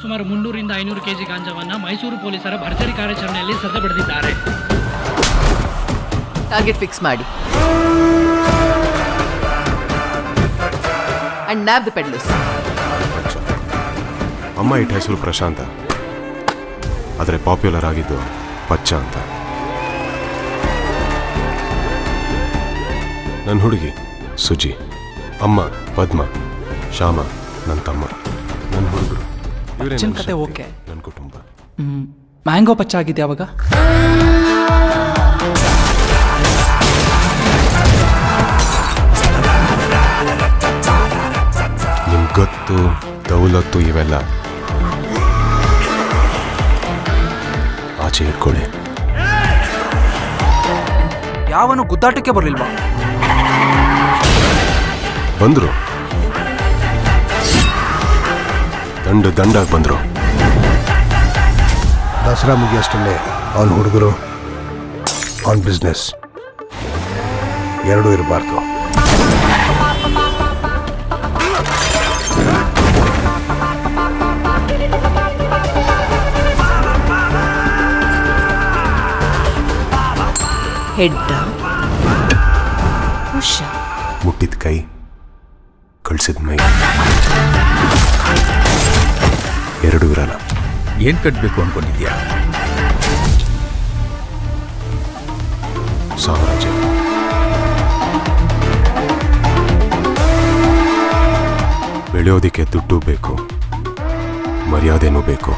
ಸುಮಾರು 300ರಿಂದ 500 ಕೆಜಿ ಗಾಂಜಾವನ್ನ ಮೈಸೂರು ಪೊಲೀಸರ ಭರ್ಜರಿ ಕಾರ್ಯಾಚರಣೆಯಲ್ಲಿ ಸದೆಬಡಿದಿದ್ದಾರೆ. ಟಾರ್ಗೆಟ್ ಫಿಕ್ಸ್ ಮಾಡಿ ಅಂಡ್ ನ್ಯಾಬ್ ದ ಪೆಡ್ಲರ್ಸ್. ಅಮ್ಮ ಇಟ್ಟ ಹೆಸರು ಪ್ರಶಾಂತ, ಆದರೆ ಪಾಪ್ಯುಲರ್ ಆಗಿದ್ದು ಪಚ್ಚ ಅಂತ. ನನ್ನ ಹುಡುಗಿ ಸುಜಿ, ಅಮ್ಮ ಪದ್ಮ, ಶ್ಯಾಮ ನನ್ನ ತಮ್ಮ, ನನ್ನ ಹುಡುಗರು ಇವರೇ ಕತೆ. ಓಕೆ, ನನ್ನ ಕುಟುಂಬ. ಮ್ಯಾಂಗೋ ಪಚ್ಚ ಆಗಿದೆ ಅವಾಗ. ನಿಮ್ಗೆ ಗೊತ್ತು ದೌಲತ್ತು ಇವೆಲ್ಲ ಆಚೆ ಇಟ್ಕೊಳ್ಳಿ. ಯಾವನು ಗುದ್ದಾಟಕ್ಕೆ ಬರಲಿಲ್ವಾ? ಬಂದ್ರು, ದಂಡಾಗಿ ಬಂದ್ರು. ದಸರಾ ಮುಗಿಯಷ್ಟಲ್ಲೇ ಅವನ ಹುಡುಗರು ಅವನ ಬಿಸ್ನೆಸ್ ಎರಡೂ ಇರಬಾರ್ದು. ಹೆಡ್ಡ ಮುಟ್ಟಿದ ಕೈ, ಕಳ್ಸಿದ ಮೈ ಎರಡೂ ಇರಲ್ಲ. ಏನ್ ಕಟ್ಬೇಕು ಅನ್ಕೊಂಡಿದ್ಯಾ? ಸಾಮ್ರಾಜ್ಯ. ಬೆಳೆಯೋದಿಕ್ಕೆ ದುಡ್ಡು ಬೇಕು, ಮರ್ಯಾದೆನೂ ಬೇಕು.